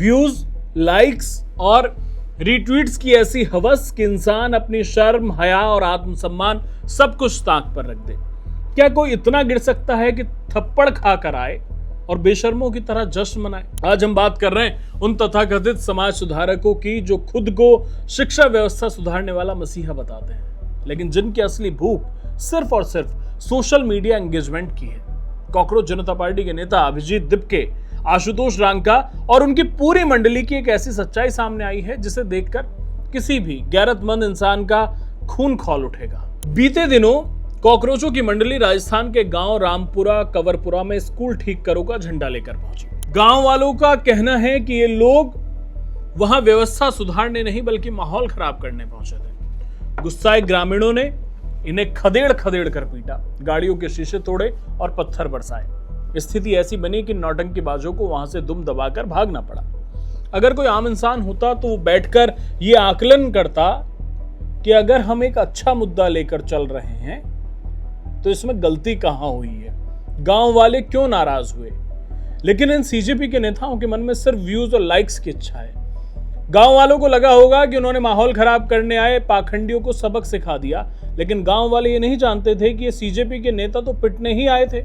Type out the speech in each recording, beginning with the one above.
Views, likes और retweets की ऐसी हवस कि इंसान अपनी शर्म, हया और आत्मसम्मान सब कुछ ताक पर रख दे। क्या कोई इतना गिर सकता है कि थप्पड़ खाकर आए और बेशर्मों की तरह जश्न मनाए? आज हम बात कर रहे हैं उन तथाकथित समाज सुधारकों की जो खुद को शिक्षा व्यवस्था सुधारने वाला मसीहा बताते हैं, लेकिन जिनकी असली भूख सिर्फ और सिर्फ सोशल मीडिया एंगेजमेंट की है। कॉकरोच जनता पार्टी के नेता अभिजीत दिपके, आशुतोष रांका और उनकी पूरी मंडली की एक ऐसी सच्चाई सामने आई है जिसे देखकर किसी भी गैरतमंद इंसान का खून खौल उठेगा। बीते दिनों कॉकरोचों की मंडली राजस्थान के गांव रामपुरा कवरपुरा में स्कूल ठीक करो का झंडा लेकर पहुंची। गांव वालों का कहना है कि ये लोग वहां व्यवस्था सुधारने नहीं बल्कि माहौल खराब करने पहुंचे थे। गुस्साए ग्रामीणों ने इन्हें खदेड़ खदेड़ कर पीटा, गाड़ियों के शीशे तोड़े और पत्थर बरसाए। स्थिति ऐसी बनी कि नौटंकीबाजों को वहां से दुम दबाकर भागना पड़ा। अगर कोई आम इंसान होता तो वो बैठकर ये आकलन करता कि अगर हम एक अच्छा मुद्दा लेकर चल रहे हैं तो इसमें गलती कहां हुई है, गांव वाले क्यों नाराज हुए। लेकिन इन सीजेपी के नेताओं के मन में सिर्फ व्यूज और लाइक्स की इच्छा है। गांव वालों को लगा होगा कि उन्होंने माहौल खराब करने आए पाखंडियों को सबक सिखा दिया, लेकिन गांव वाले ये नहीं जानते थे कि ये सीजेपी के नेता तो पिटने ही आए थे,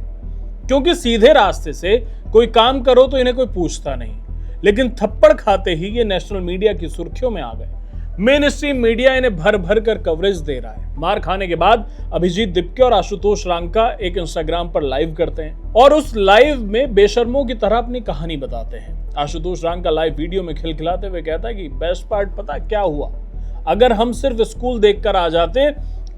क्योंकि सीधे रास्ते से कोई काम करो तो इन्हें कोई पूछता नहीं, लेकिन थप्पड़ खाते ही ये नेशनल मीडिया की सुर्खियों में आ गए। मेन स्ट्रीम मीडिया इन्हें भर भर कर कवरेज दे रहा है। मार खाने के बाद अभिजीत दिपके और आशुतोष रांका एक इंस्टाग्राम पर लाइव करते हैं और उस लाइव में बेशर्मों की तरह अपनी कहानी बताते हैं। आशुतोष रांका लाइव वीडियो में खिलखिलाते हुए कहता है कि बेस्ट पार्ट पता क्या हुआ, अगर हम सिर्फ स्कूल देखकर आ जाते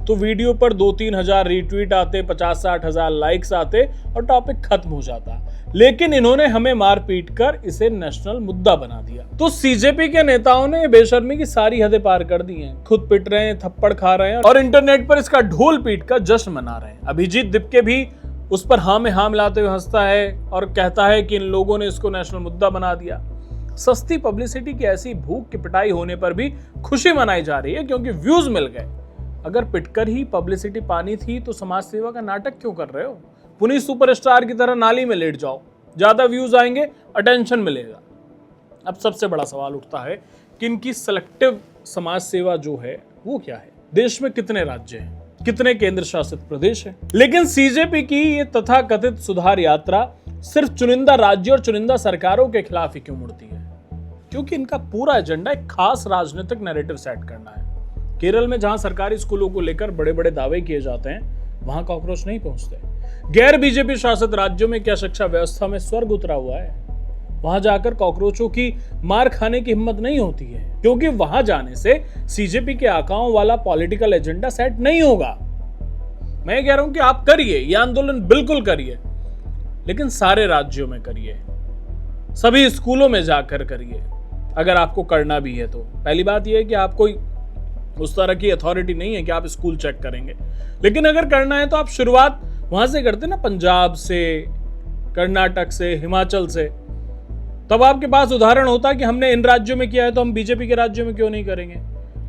तो वीडियो पर 2-3 हजार रीट्वीट आते, 50-60 हजार लाइक्स आते और टॉपिक खत्म हो जाता, लेकिन इन्होंने हमें मार पीट कर इसे नेशनल मुद्दा बना दिया। तो सीजेपी के नेताओं ने बेशर्मी की सारी हदें पार कर दी हैं, खुद पिट रहे हैं, थप्पड़ खा रहे हैं और इंटरनेट पर इसका ढोल पीट कर जश्न मना रहे हैं। अभिजीत दिपके भी उस पर हाँ में हाँ मिलाते हुए हंसता है और कहता है कि इन लोगों ने इसको नेशनल मुद्दा बना दिया। सस्ती पब्लिसिटी की ऐसी भूख की पिटाई होने पर भी खुशी मनाई जा रही है क्योंकि व्यूज मिल गए। अगर पिटकर ही पब्लिसिटी पानी थी तो समाज सेवा का नाटक क्यों कर रहे हो? पुनीत सुपरस्टार की तरह नाली में लेट जाओ, ज्यादा व्यूज आएंगे, अटेंशन मिलेगा। अब सबसे बड़ा सवाल उठता है कि इनकी सिलेक्टिव समाज सेवा जो है वो क्या है? देश में कितने राज्य हैं, कितने केंद्र शासित प्रदेश हैं? लेकिन सीजेपी की ये तथाकथित सुधार यात्रा सिर्फ चुनिंदा राज्य और चुनिंदा सरकारों के खिलाफ ही क्यों मुड़ती है? क्योंकि इनका पूरा एजेंडा एक खास राजनीतिक नैरेटिव सेट करना है। केरल में जहां सरकारी स्कूलों को लेकर बड़े बड़े दावे किए जाते हैं, वहां कॉकरोच नहीं पहुंचते। गैर बीजेपी शासित राज्यों में क्या शिक्षा व्यवस्था में स्वर्ग उतरा हुआ है? वहां जाकर कॉकरोचों की मार खाने की हिम्मत नहीं होती है, क्योंकि वहां जाने से सीजेपी के आकाओं वाला पॉलिटिकल एजेंडा सेट नहीं होगा। मैं कह रहा हूं कि आप करिए, यह आंदोलन बिल्कुल करिए, लेकिन सारे राज्यों में करिए, सभी स्कूलों में जाकर करिए अगर आपको करना भी है तो। पहली बात यह है कि आप कोई उस तरह की अथॉरिटी नहीं है कि आप स्कूल चेक करेंगे, लेकिन अगर करना है तो आप शुरुआत वहां से करते ना, पंजाब से, कर्नाटक से, हिमाचल से। तब आपके पास उदाहरण होता है कि हमने इन राज्यों में किया है तो हम बीजेपी के राज्यों में क्यों नहीं करेंगे।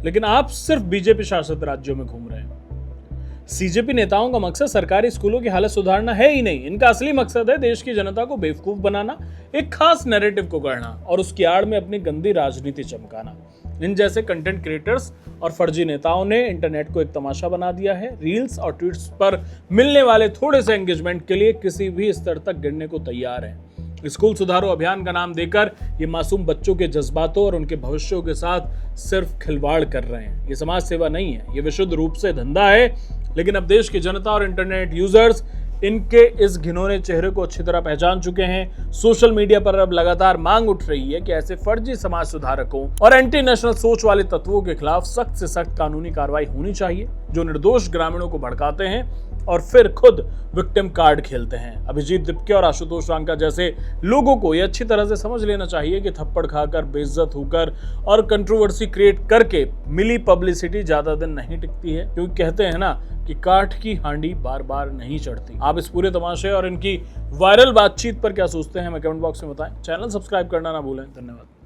लेकिन आप सिर्फ बीजेपी शासित राज्यों में घूम रहे हैं। सीजेपी नेताओं का मकसद सरकारी स्कूलों की हालत सुधारना है ही नहीं, इनका असली मकसद है देश की जनता को बेवकूफ बनाना, एक खास नैरेटिव को गढ़ना और उसकी आड़ में अपनी गंदी राजनीति चमकाना। इन जैसे कंटेंट क्रिएटर्स और फर्जी नेताओं ने इंटरनेट को एक तमाशा बना दिया है। रील्स और ट्वीट्स पर मिलने वाले थोड़े से एंगेजमेंट के लिए किसी भी स्तर तक गिरने को तैयार हैं। स्कूल सुधारो अभियान का नाम देकर ये मासूम बच्चों के जज्बातों और उनके भविष्यों के साथ सिर्फ खिलवाड़ कर रहे हैं। ये समाज सेवा नहीं है, ये विशुद्ध रूप से धंधा है। लेकिन अब देश की जनता और इंटरनेट यूजर्स इनके इस घिनौने चेहरे को अच्छी तरह पहचान चुके हैं। सोशल मीडिया पर अब लगातार मांग उठ रही है कि ऐसे फर्जी समाज सुधारकों और एंटी नेशनल सोच वाले तत्वों के खिलाफ सख्त से सख्त कानूनी कार्रवाई होनी चाहिए, जो निर्दोष ग्रामीणों को भड़काते हैं और फिर खुद विक्टिम कार्ड खेलते हैं। अभिजीत दिपके और आशुतोष रांका जैसे लोगों को यह अच्छी तरह से समझ लेना चाहिए कि थप्पड़ खाकर, बेइज्जत होकर और कंट्रोवर्सी क्रिएट करके मिली पब्लिसिटी ज्यादा दिन नहीं टिकती है, क्योंकि कहते हैं ना कि काठ की हांडी बार बार नहीं चढ़ती। आप इस पूरे तमाशे और इनकी वायरल बातचीत पर क्या सोचते हैं, हमें कमेंट बॉक्स में बताएं। चैनल सब्सक्राइब करना ना भूलें। धन्यवाद।